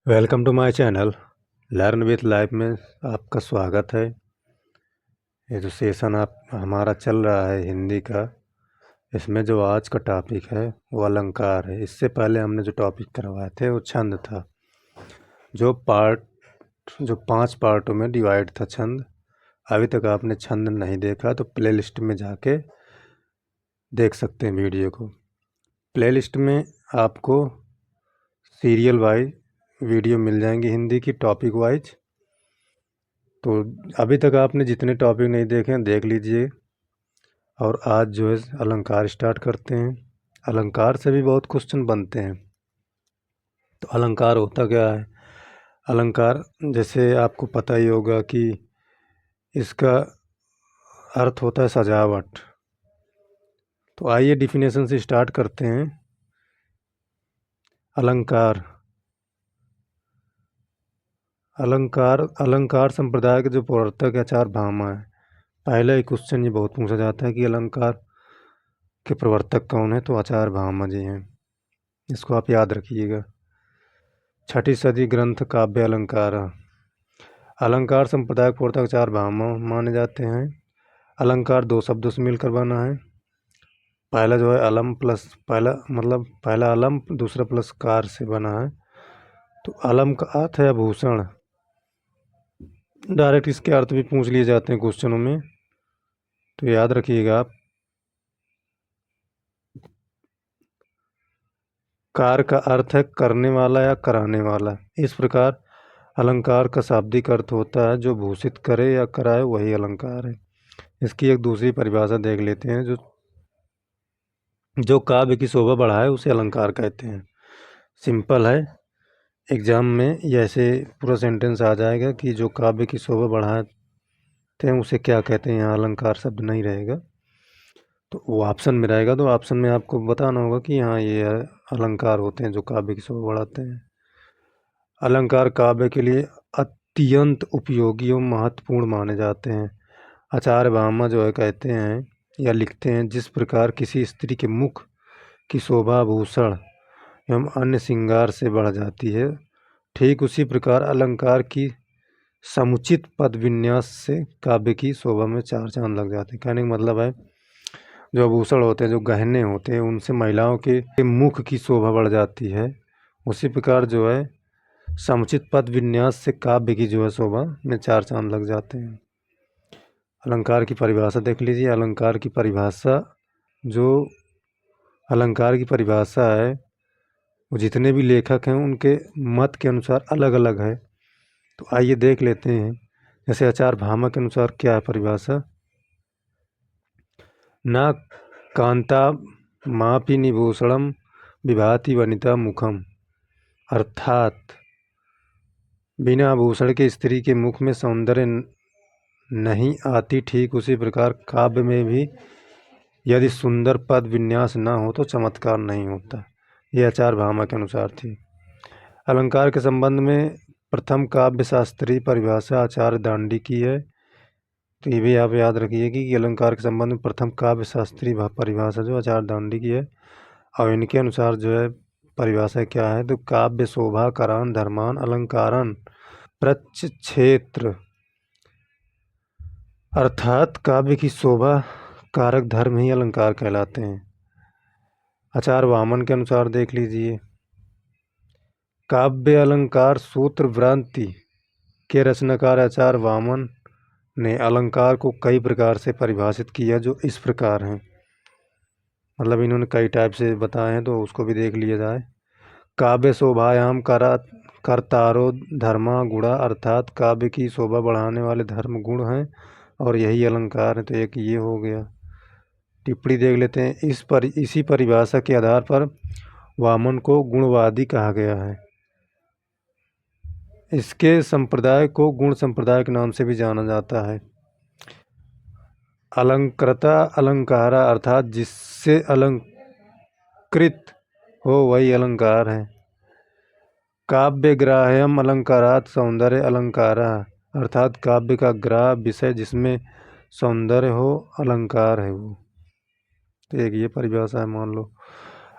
Welcome to my channel learn with life में आपका स्वागत है। ये जो सेशन आप हमारा चल रहा है हिंदी का, इसमें जो आज का टॉपिक है वो अलंकार है। इससे पहले हमने जो टॉपिक करवाए थे वो छंद था, जो 5 पार्टों में डिवाइड था छंद। अभी तक आपने छंद नहीं देखा तो प्लेलिस्ट में जाके देख सकते हैं वीडियो को। प्लेलिस्ट में आपको सीरियल वाइज वीडियो मिल जाएंगी हिंदी की, टॉपिक वाइज। तो अभी तक आपने जितने टॉपिक नहीं देखे हैं देख लीजिए। और आज जो है अलंकार स्टार्ट करते हैं। अलंकार से भी बहुत क्वेश्चन बनते हैं। तो अलंकार होता क्या है? अलंकार जैसे आपको पता ही होगा कि इसका अर्थ होता है सजावट। तो आइए डिफिनेशन से स्टार्ट करते हैं। अलंकार अलंकार अलंकार संप्रदाय के जो प्रवर्तक आचार्य भामा है। पहला ही क्वेश्चन ये बहुत पूछा जाता है कि अलंकार के प्रवर्तक कौन है, तो आचार्य भामा जी हैं। इसको आप याद रखिएगा। 6ठी सदी ग्रंथ काव्य अलंकार। अलंकार संप्रदाय के प्रवर्तक आचार्य भामा माने जाते हैं। अलंकार 2 शब्दों से मिलकर बना है। पहला जो है अलम प्लस पहला अलम, दूसरा प्लस कार से बना है। तो अलम का अर्थ है आभूषण। डायरेक्ट इसके अर्थ भी पूछ लिए जाते हैं क्वेश्चनों में, तो याद रखिएगा आप। कार का अर्थ है करने वाला या कराने वाला। इस प्रकार अलंकार का शाब्दिक अर्थ होता है जो भूषित करे या कराए, वही अलंकार है। इसकी एक दूसरी परिभाषा देख लेते हैं। जो काव्य की शोभा बढ़ाए उसे अलंकार कहते हैं। सिंपल है, एग्जाम में ये ऐसे पूरा सेंटेंस आ जाएगा कि जो काव्य की शोभा बढ़ाते हैं उसे क्या कहते हैं। यहाँ अलंकार शब्द नहीं रहेगा, तो वो ऑप्शन में रहेगा। तो ऑप्शन में आपको बताना होगा कि हाँ ये अलंकार होते हैं जो काव्य की शोभा बढ़ाते हैं। अलंकार काव्य के लिए अत्यंत उपयोगी और महत्वपूर्ण माने जाते हैं। आचार्य भामा जो है कहते हैं या लिखते हैं, जिस प्रकार किसी स्त्री के मुख की शोभा भूषण एवं अन्य श्रृंगार से बढ़ जाती है, ठीक उसी प्रकार अलंकार की समुचित पद विन्यास से काव्य की शोभा में 4 चांद लग जाते हैं। कहने का मतलब है, जो आभूषण होते हैं, जो गहने होते हैं, उनसे महिलाओं के मुख की शोभा बढ़ जाती है। उसी प्रकार जो है समुचित पद विन्यास से काव्य की जो है शोभा में 4 चांद लग जाते हैं। अलंकार की परिभाषा देख लीजिए। जो अलंकार की परिभाषा है वो जितने भी लेखक हैं उनके मत के अनुसार अलग अलग है। तो आइए देख लेते हैं। जैसे आचार्य भामा के अनुसार क्या है परिभाषा? न कांता मापि निभूषणम विभाति वनिता मुखम। अर्थात बिना आभूषण के स्त्री के मुख में सौंदर्य नहीं आती, ठीक उसी प्रकार काव्य में भी यदि सुंदर पद विन्यास न हो तो चमत्कार नहीं होता। ये आचार्य भामा के अनुसार थी। अलंकार के संबंध में प्रथम काव्य शास्त्रीय परिभाषा आचार्य दांडी की है। तो ये भी आप याद रखिए कि अलंकार के संबंध में प्रथम काव्य शास्त्रीय परिभाषा जो आचार्य दांडी की है। और इनके अनुसार जो है परिभाषा क्या है, तो काव्य शोभा करान धर्मान अलंकारन प्रच्छेत्र। अर्थात काव्य की शोभा कारक धर्म ही अलंकार कहलाते हैं। आचार्य वामन के अनुसार देख लीजिए। काव्य अलंकार सूत्र वृत्ति के रचनाकार आचार्य वामन ने अलंकार को कई प्रकार से परिभाषित किया, जो इस प्रकार हैं। मतलब इन्होंने कई टाइप से बताए हैं, तो उसको भी देख लिया जाए। काव्य शोभायाम कर्तारो धर्मा गुणा। अर्थात काव्य की शोभा बढ़ाने वाले धर्म गुण हैं और यही अलंकार है। तो एक ये हो गया। टिप्पणी देख लेते हैं। इसी परिभाषा के आधार पर वामन को गुणवादी कहा गया है। इसके संप्रदाय को गुण संप्रदाय के नाम से भी जाना जाता है। अलंकृता अलंकारा, अर्थात जिससे अलंकृत हो वही अलंकार है। काव्य ग्राह्यम अलंकारात सौंदर्य अलंकारा, अर्थात काव्य का ग्राह्य विषय जिसमें सौंदर्य हो अलंकार है वो। तो एक ये परिभाषा है, मान लो।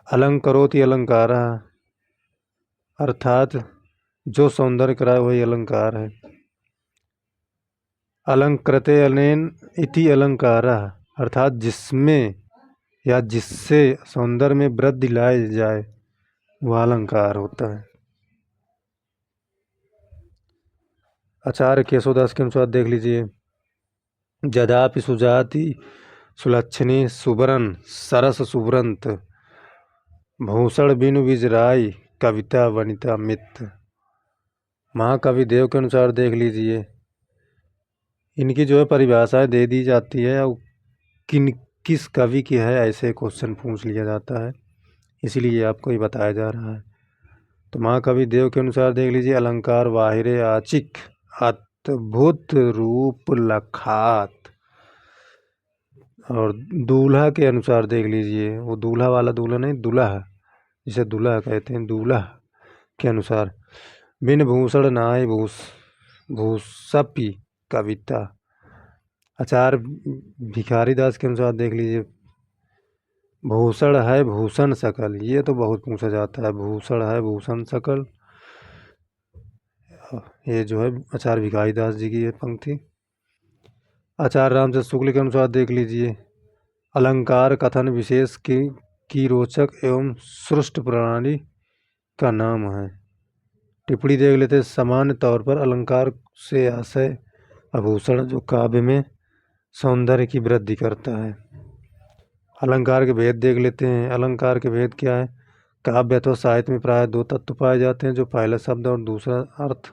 अलंकरोति अलंकारा, अर्थात जो सौंदर्य कराए वही अलंकार है। अलंकृते अनेन इति अलंकारः, अर्थात जिसमें या जिससे सौंदर्य में वृद्धि लाई जाए वह अलंकार होता है। आचार्य केशवदास के अनुसार देख लीजिए, जदापि सुजाति सुलक्षणी सुबरन सरस सुबरंत भूषण बिनु विजराई कविता वनिता मित्र। महाकवि देव के अनुसार देख लीजिए, इनकी जो है परिभाषाएं दे दी जाती है और किस कवि की है ऐसे क्वेश्चन पूछ लिया जाता है, इसीलिए आपको ये बताया जा रहा है। तो महाकवि देव के अनुसार देख लीजिए, अलंकार वाहिरे आचिक अद्भुत रूप लखात। और दूल्हा के अनुसार देख लीजिए, वो दूल्हा वाला दूल्हा नहीं, दूल्हा जिसे दूल्हा कहते हैं, दूल्हा के अनुसार बिन भूषण नाय भूषपी कविता। आचार्य भिखारी दास के अनुसार देख लीजिए, भूषण है भूषण सकल, ये तो बहुत पूछा जाता है, भूषण है भूषण सकल, ये जो है आचार्य भिखारी दास जी की ये पंक्ति। आचार्य रामचंद्र शुक्ल के अनुसार देख लीजिए, अलंकार कथन विशेष की रोचक एवं सृष्ट प्रणाली का नाम है। टिप्पणी देख लेते हैं, सामान्य तौर पर अलंकार से आशय आभूषण जो काव्य में सौंदर्य की वृद्धि करता है। अलंकार के भेद देख लेते हैं। अलंकार के भेद क्या है? काव्य अथवा साहित्य में प्राय दो तत्व पाए जाते हैं, जो पहला शब्द और दूसरा अर्थ,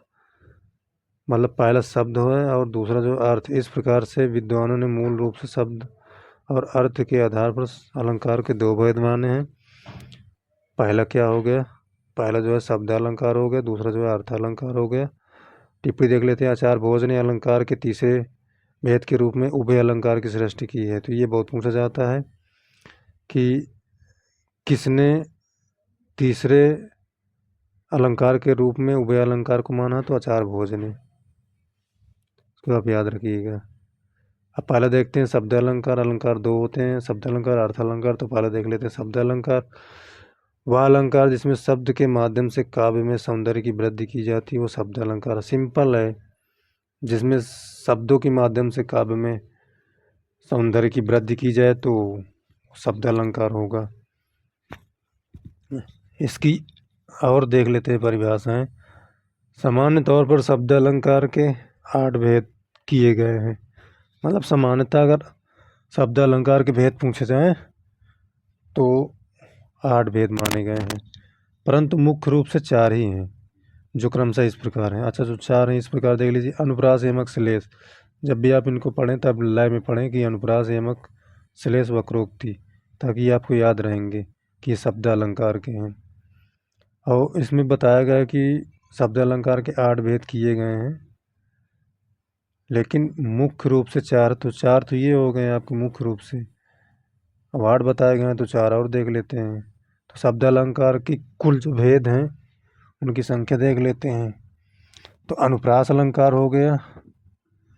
मतलब पहला शब्द है और दूसरा जो अर्थ। इस प्रकार से विद्वानों ने मूल रूप से शब्द और अर्थ के आधार पर अलंकार के दो भेद माने हैं। पहला क्या हो गया? पहला जो है शब्द अलंकार हो गया, दूसरा जो है अर्थ अलंकार हो गया। टिप्पणी देख लेते हैं, आचार्य भोज ने अलंकार के तीसरे भेद के रूप में उभय अलंकार की सृष्टि की है। तो ये बहुत पूछा जाता है कि किसने तीसरे अलंकार के रूप में उभय अलंकार को माना? तो आचार्य भोज ने, इसको आप याद रखिएगा। अब पहले देखते हैं शब्द अलंकार। अलंकार दो होते हैं, शब्द अलंकार, अर्थ अलंकार। तो पहले देख लेते हैं शब्द अलंकार। वह अलंकार जिसमें शब्द के माध्यम से काव्य में सौंदर्य की वृद्धि की जाती है वो शब्द अलंकार। सिंपल है, जिसमें शब्दों के माध्यम से काव्य में सौंदर्य की वृद्धि की जाए तो शब्द अलंकार होगा। इसकी और देख लेते हैं परिभाषाएं। सामान्य तौर पर शब्द अलंकार के 8 भेद किए गए हैं। मतलब सामान्यतः अगर शब्द अलंकार के भेद पूछे जाएं तो 8 भेद माने गए हैं, परंतु मुख्य रूप से 4 ही हैं, जो क्रमशः इस प्रकार हैं। अच्छा, जो 4 हैं इस प्रकार देख लीजिए। अनुप्रास यमक श्लेष, जब भी आप इनको पढ़ें तब लय में पढ़ें कि अनुप्रास यमक श्लेष वक्रोक्ति, ताकि आपको याद रहेंगे कि ये शब्द अलंकार के हैं। और इसमें बताया गया कि शब्द अलंकार के 8 भेद किए गए हैं, लेकिन मुख्य रूप से 4। तो 4 तो ये हो गए आपके मुख्य रूप से। अब 8 बताए गए हैं तो 4 और देख लेते हैं। तो शब्द अलंकार की कुल जो भेद हैं उनकी संख्या देख लेते हैं। तो अनुप्रास अलंकार हो गया,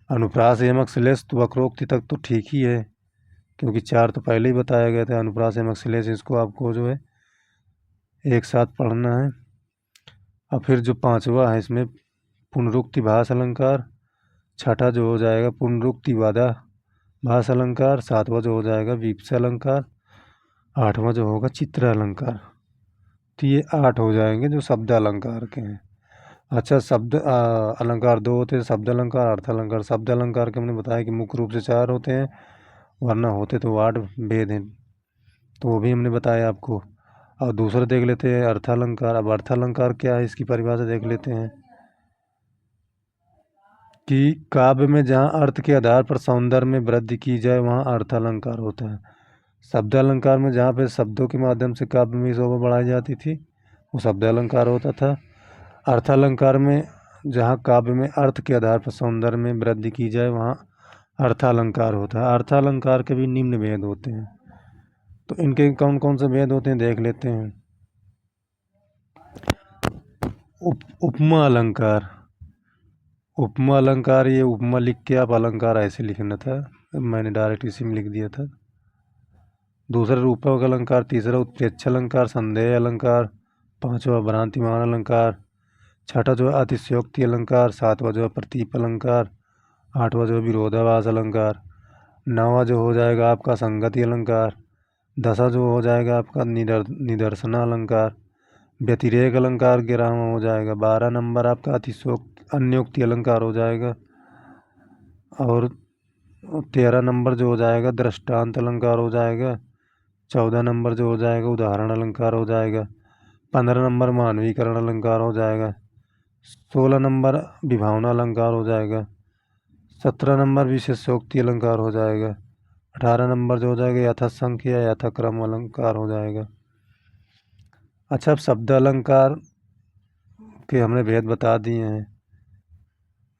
अनुप्रास यमक श्लेष तो वक्रोक्ति तक तो ठीक ही है, क्योंकि 4 तो पहले ही बताया गया था। अनुप्रास यमक श्लेष, इसको आपको जो है एक साथ पढ़ना है। और फिर जो 5वां है इसमें पुनरुक्ति भास अलंकार, छठा जो हो जाएगा पुनरुक्ति वादा भास अलंकार, 7वां जो हो जाएगा वीप्स अलंकार, 8वां जो होगा चित्र अलंकार। तो ये 8 हो जाएंगे जो शब्द अलंकार के हैं। अच्छा, शब्द अलंकार 2 होते हैं, शब्द अलंकार, अर्थ अलंकार। शब्द अलंकार के हमने बताया कि मुख्य रूप से 4 होते हैं, वरना होते तो 8 भेद हैं, तो वो भी हमने बताया आपको। और दूसरा देख लेते हैं अर्थ अलंकार। अब अर्थ अलंकार क्या है इसकी परिभाषा देख लेते हैं कि काव्य में जहाँ अर्थ के आधार पर सौंदर्य में वृद्धि की जाए वहाँ अर्थ अलंकार होता है। शब्द अलंकार में जहाँ पे शब्दों के माध्यम से काव्य में शोभा बढ़ाई जाती थी वो शब्द अलंकार होता था। अर्थ अलंकार में जहाँ काव्य में अर्थ के आधार पर सौंदर्य में वृद्धि की जाए वहाँ अर्थ अलंकार होता है। अर्थ अलंकार के भी निम्न भेद होते हैं, तो इनके कौन कौन से भेद होते हैं देख लेते हैं। उपमा अलंकार। उपमा अलंकार, ये उपमा लिख के आप अलंकार ऐसे लिखना था, मैंने डायरेक्ट इसी में लिख दिया था। दूसरा रूपक अलंकार, तीसरा उत्प्रेक्ष अलंकार, संदेह अलंकार, 5वां भ्रांतिमान अलंकार, छठा जो है अतिशयोक्ति अलंकार, सातवां जो है प्रतीप अलंकार, आठवां जो है विरोधाभास अलंकार, नौवां जो हो जाएगा आपका संगति अलंकार, दसवां जो हो जाएगा आपका निदर्शना अलंकार, व्यतिरेक अलंकार 11वां हो जाएगा, 12 नंबर आपका अतिशयोक्ति अन्योक्ति अलंकार हो जाएगा, और 13 नंबर जो हो जाएगा दृष्टांत अलंकार हो जाएगा, 14 नंबर जो हो जाएगा उदाहरण अलंकार हो जाएगा, 15 नंबर मानवीकरण अलंकार हो जाएगा, 16 नंबर विभावना अलंकार हो जाएगा, 17 नंबर विशेषोक्ति अलंकार हो जाएगा, 18 नंबर जो हो जाएगा यथासंख्य या यथाक्रम अलंकार हो जाएगा। अच्छा, अब शब्द अलंकार के हमने भेद बता दिए हैं,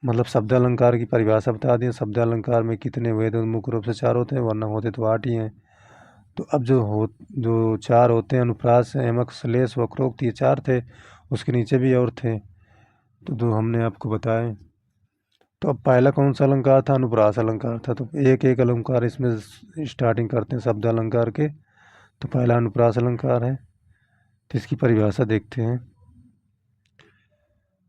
मतलब शब्द अलंकार की परिभाषा बता दी है। शब्द अलंकार में कितने भेद मुख्य रूप से 4 होते हैं, वरना होते तो 8 ही हैं। तो अब जो 4 होते हैं, अनुप्रास, यमक, श्लेष, वक्रोक्त, ये 4 थे। उसके नीचे भी और थे, तो जो हमने आपको बताए। तो अब पहला कौन सा अलंकार था? अनुप्रास अलंकार था। तो एक एक अलंकार इसमें स्टार्टिंग करते हैं शब्द अलंकार के। तो पहला अनुप्रास अलंकार है, तो इसकी परिभाषा देखते हैं।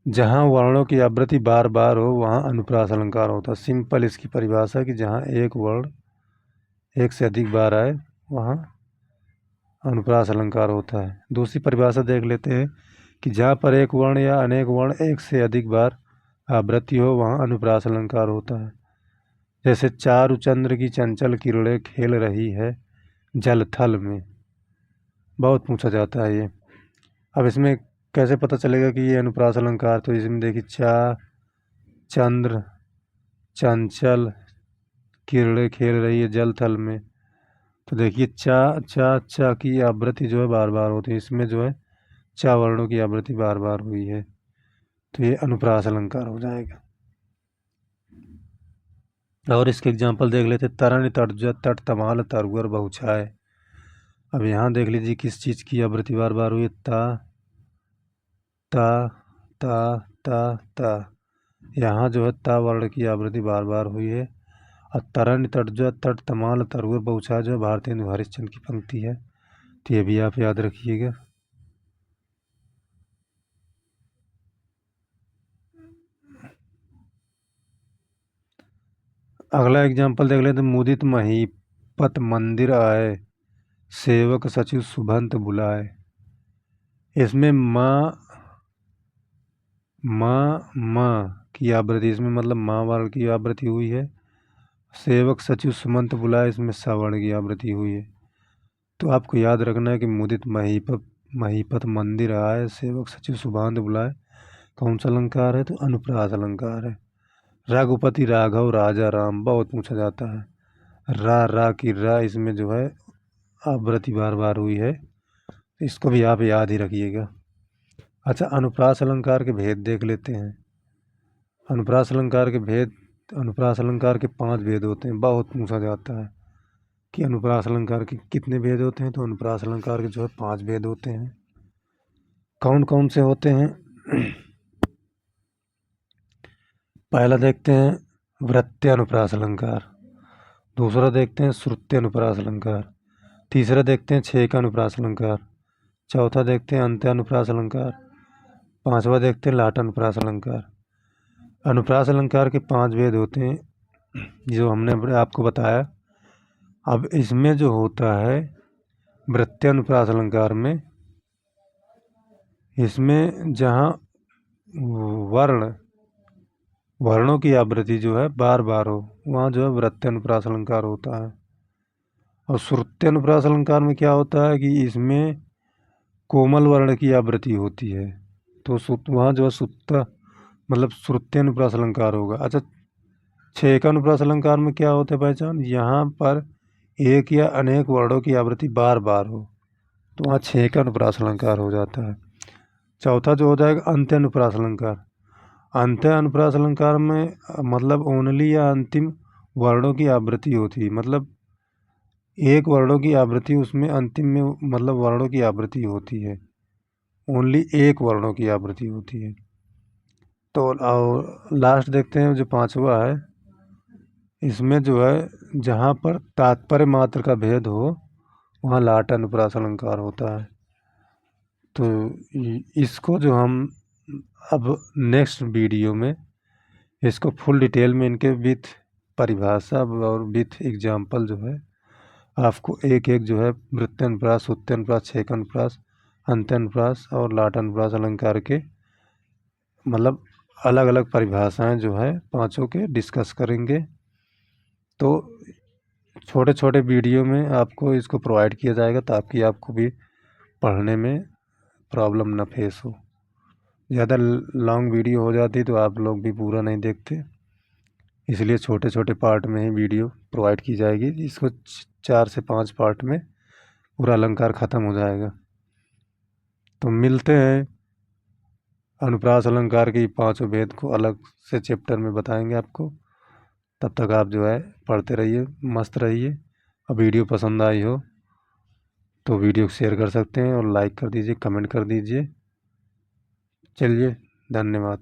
जहाँ वर्णों की आवृत्ति बार बार हो वहाँ अनुप्रास अलंकार होता है। सिंपल इसकी परिभाषा कि जहाँ एक वर्ण एक से अधिक बार आए वहाँ अनुप्रास अलंकार होता है। दूसरी परिभाषा देख लेते हैं कि जहाँ पर एक वर्ण या अनेक वर्ण एक से अधिक बार आवृत्ति हो वहाँ अनुप्रास अलंकार होता है। जैसे चारु चंद्र की चंचल किरणें खेल रही है जल थल में, बहुत पूछा जाता है ये। अब इसमें कैसे पता चलेगा कि ये अनुप्रास अलंकार? तो इसमें देखिए, चंद्र, चंचल, किरणें खेल रही है जल थल में। तो देखिए चा की आवृत्ति जो है बार बार होती है। इसमें जो है चा वर्णों की आवृत्ति बार बार हुई है, तो ये अनुप्रास अलंकार हो जाएगा। और इसके एग्जाम्पल देख लेते। तरन तर्ज तट तमाल तरुअर बहुछाए। अब यहाँ देख लीजिए किस चीज़ की आवृत्ति बार बार हुई है। ता ता ता ता ता, यहाँ जो है ता वर्ण की आवृत्ति बार बार हुई है। और तरन तर्ज तट तमाल तरुअर बहुछाए जो भारतेंदु हरिश्चंद्र की पंक्ति है, तो ये भी आप याद रखिएगा। अगला एग्जाम्पल देख लेते। मुदित महीपत मंदिर आए, सेवक सचिव सुभंत बुलाए। इसमें माँ की आवृत्ति, इसमें मतलब माँ वर्ण की आवृत्ति हुई है। सेवक सचिव सुमंत बुलाए, इसमें सवर्ण की आवृत्ति हुई है। तो आपको याद रखना है कि मुदित महीपत मंदिर आए, सेवक सचिव सुभांत बुलाए, कौन सा अलंकार है? तो अनुप्रास अलंकार है। रघुपति राघव राजा राम, बहुत पूछा जाता है। रा की रा, इसमें जो है आवृत्ति बार बार हुई है, इसको भी आप याद ही रखिएगा। अच्छा, अनुप्रास अलंकार के भेद देख लेते हैं। अनुप्रास अलंकार के भेद, अनुप्रास अलंकार के 5 भेद होते हैं। बहुत पूछा जाता है कि अनुप्रास अलंकार के कितने भेद होते हैं? तो अनुप्रास अलंकार के जो है 5 भेद होते हैं। कौन कौन से होते हैं? पहला देखते हैं वृत्य अनुप्रास अलंकार, दूसरा देखते हैं श्रुत्य अनुप्रास अलंकार, तीसरा देखते हैं छेक अनुप्रास अलंकार, चौथा देखते हैं अंत्य अनुप्रास अलंकार, पांचवा देखते हैं लाट अनुप्रास अलंकार। अनुप्रास अलंकार के 5 भेद होते हैं, जो हमने आपको बताया। अब इसमें जो होता है वृत्य अनुप्रास अलंकार में, इसमें जहाँ वर्णों की आवृत्ति जो है बार बार हो वहाँ जो है वृत्य अनुप्रास अलंकार होता है। और श्रुत्य अनुप्रास अलंकार में क्या होता है कि इसमें कोमल वर्ण की आवृत्ति होती है, तो वहाँ जो है सुत्त मतलब श्रुत्य अनुप्रास अलंकार होगा। अच्छा, छेक अनुप्रास अलंकार में क्या होता है पहचान? यहाँ पर एक या अनेक वर्णों की आवृत्ति बार बार हो, तो वहाँ छेक अनुप्रास अलंकार हो जाता है। चौथा जो हो जाएगा अंत्य अनुप्रास अलंकार। अंत्य अनुप्रास अलंकार में मतलब ओनली या अंतिम वर्णों की आवृत्ति होती है, मतलब एक वर्णों की आवृत्ति, उसमें अंतिम में मतलब वर्णों की आवृत्ति होती है, ओनली एक वर्णों की आवृत्ति होती है। तो और लास्ट देखते हैं जो 5वां है, इसमें जो है जहाँ पर तात्पर्य मात्र का भेद हो वहाँ लाट अनुप्रास अलंकार होता है। तो इसको जो हम अब नेक्स्ट वीडियो में इसको फुल डिटेल में इनके विथ परिभाषा और विथ एग्जाम्पल जो है आपको एक एक जो है वृत्त्यनुप्रास, उत्त्यनुप्रास, छेकनुप्रास, अंत्यनुप्रास और लाटनुप्रास अलंकार के मतलब अलग अलग परिभाषाएं जो है पांचों के डिस्कस करेंगे। तो छोटे छोटे वीडियो में आपको इसको प्रोवाइड किया जाएगा ताकि आपको भी पढ़ने में प्रॉब्लम ना फेस हो। ज़्यादा लॉन्ग वीडियो हो जाती तो आप लोग भी पूरा नहीं देखते, इसलिए छोटे छोटे पार्ट में ही वीडियो प्रोवाइड की जाएगी। इसको 4 से 5 पार्ट में पूरा अलंकार ख़त्म हो जाएगा। तो मिलते हैं, अनुप्रास अलंकार की पांचों भेद को अलग से चैप्टर में बताएंगे आपको। तब तक आप जो है पढ़ते रहिए, मस्त रहिए। और वीडियो पसंद आई हो तो वीडियो को शेयर कर सकते हैं और लाइक कर दीजिए, कमेंट कर दीजिए। चलिए, धन्यवाद।